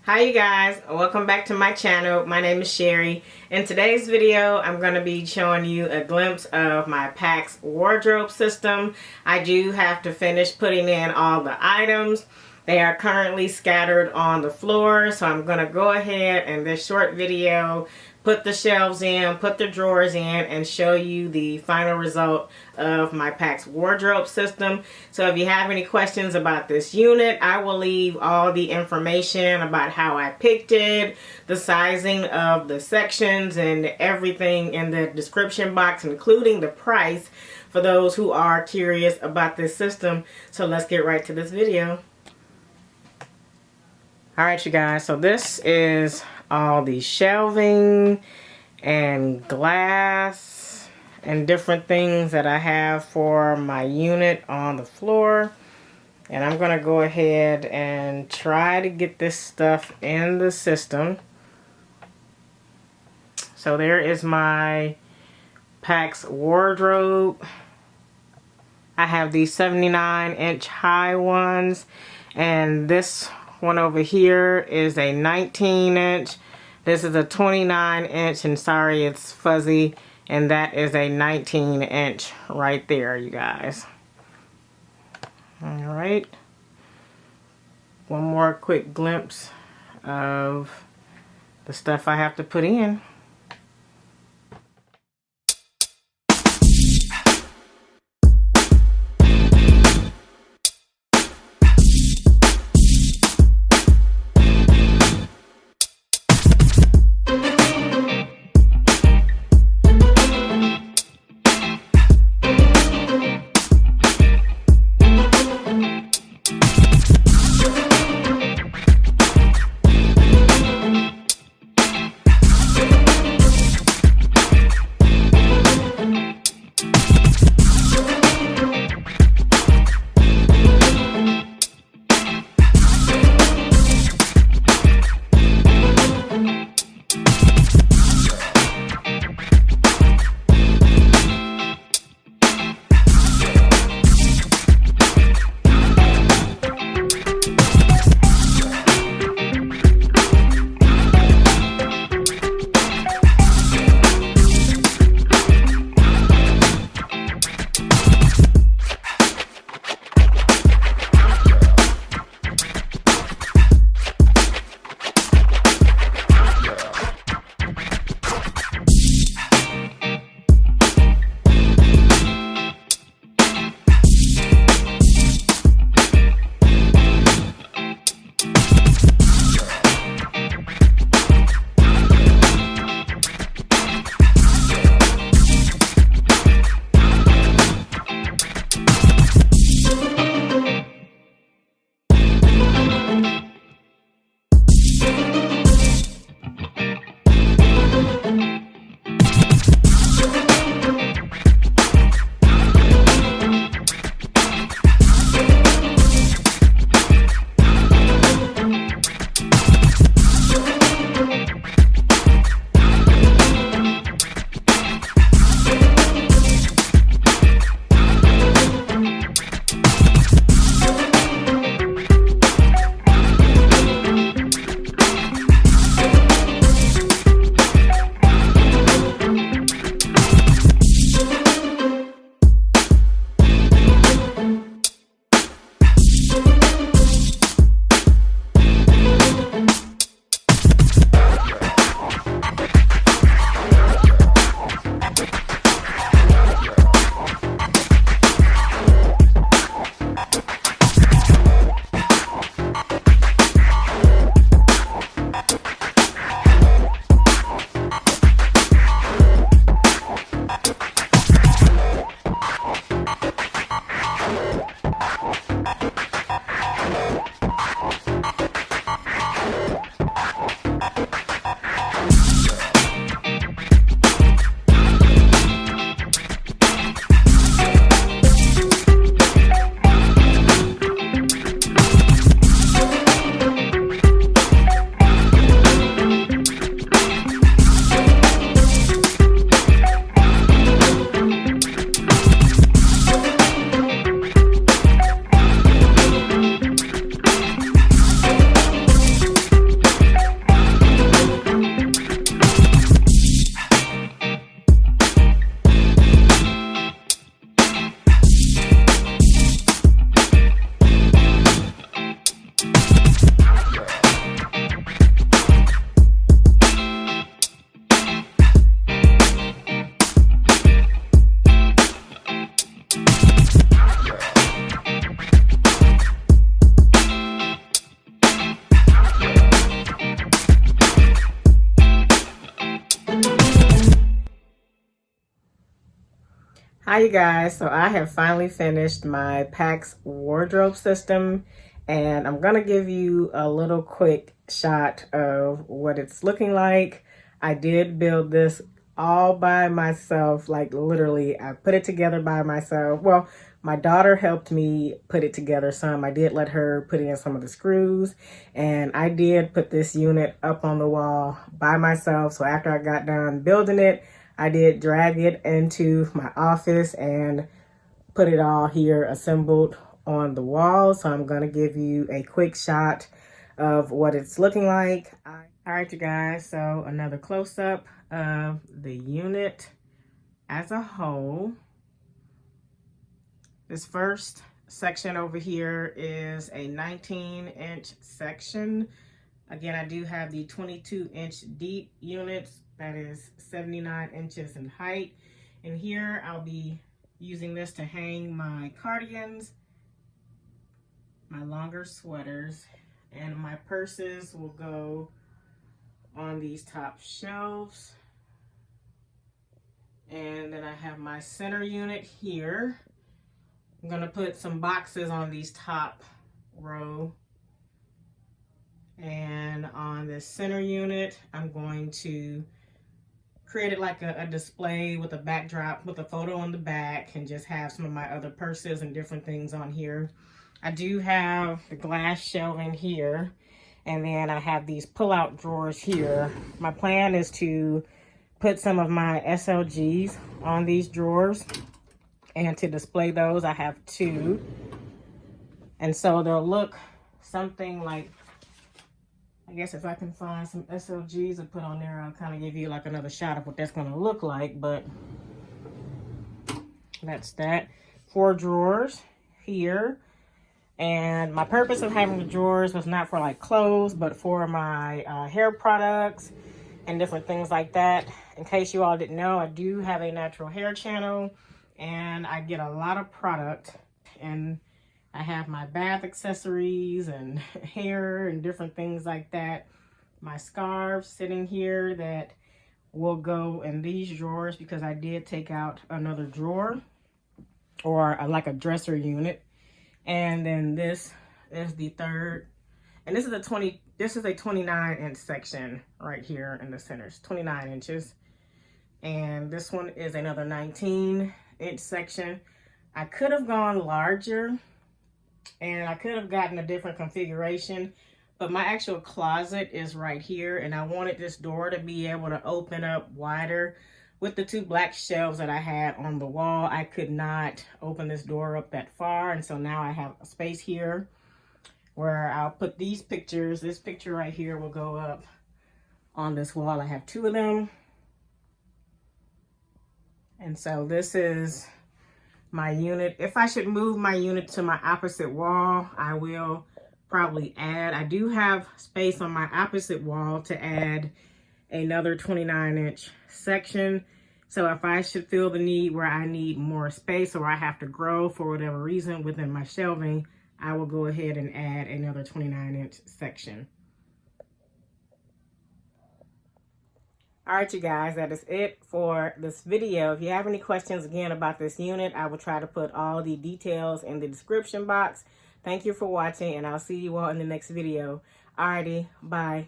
Hi you guys, welcome back to my channel. My name is Sherry. In today's video, I'm going to be showing you a glimpse of my Pax wardrobe system. I do have to finish putting in all the items. They are currently scattered on the floor, so I'm going to go ahead in this short video put the shelves in, put the drawers in, and show you the final result of my Pax wardrobe system. So if you have any questions about this unit, I will leave all the information about how I picked it, the sizing of the sections, and everything in the description box, including the price for those who are curious about this system. So let's get right to this video. Alright you guys, so this is all the shelving and glass and different things that I have for my unit on the floor. And I'm going to go ahead and try to get this stuff in the system. So there is my Pax wardrobe. I have these 79-inch high ones, and this one over here is a 19-inch. This is a 29-inch, and sorry it's fuzzy, and that is a 19-inch right there, you guys. Alright, one more quick glimpse of the stuff I have to put in. Hi you guys, so I have finally finished my Pax wardrobe system, and I'm gonna give you a little quick shot of what it's looking like. I did build this all by myself, like literally I put it together by myself. Well, my daughter helped me put it together some. I did let her put in some of the screws, and I did put this unit up on the wall by myself. So after I got done building it, I did drag it into my office and put it all here assembled on the wall. So I'm going to give you a quick shot of what it's looking like. All right, you guys, so another close-up of the unit as a whole. This first section over here is a 19-inch section. Again, I do have the 22-inch deep units. That is 79 inches in height. And here I'll be using this to hang my cardigans, my longer sweaters, and my purses will go on these top shelves. And then I have my center unit here. I'm gonna put some boxes on these top row. And on the center unit, I'm going to create it like a display with a backdrop with a photo on the back and just have some of my other purses and different things on here. I do have the glass shelving here, and then I have these pull-out drawers here. My plan is to put some of my SLGs on these drawers, and to display those I have two. And so they'll look something like, I guess if I can find some SLGs to put on there, I'll kind of give you like another shot of what that's going to look like. But that's that. 4 drawers here. And my purpose of having the drawers was not for like clothes, but for my hair products and different things like that. In case you all didn't know, I do have a natural hair channel, and I get a lot of product. And I have my bath accessories and hair and different things like that. My scarves sitting here that will go in these drawers because I did take out another drawer or like a dresser unit. And then this is the third, and this is a 29-inch section right here in the center. It's 29 inches. And this one is another 19-inch section. I could have gone larger, and I could have gotten a different configuration, but my actual closet is right here, and I wanted this door to be able to open up wider. With the 2 black shelves that I had on the wall, I could not open this door up that far, and so now I have a space here where I'll put these pictures. This picture right here will go up on this wall. I have 2 of them. And so this is my unit. If I should move my unit to my opposite wall, I will probably add. I do have space on my opposite wall to add another 29-inch section. So if I should feel the need where I need more space or I have to grow for whatever reason within my shelving, I will go ahead and add another 29-inch section. All right, you guys, that is it for this video. If you have any questions again about this unit, I will try to put all the details in the description box. Thank you for watching, and I'll see you all in the next video. Alrighty, bye.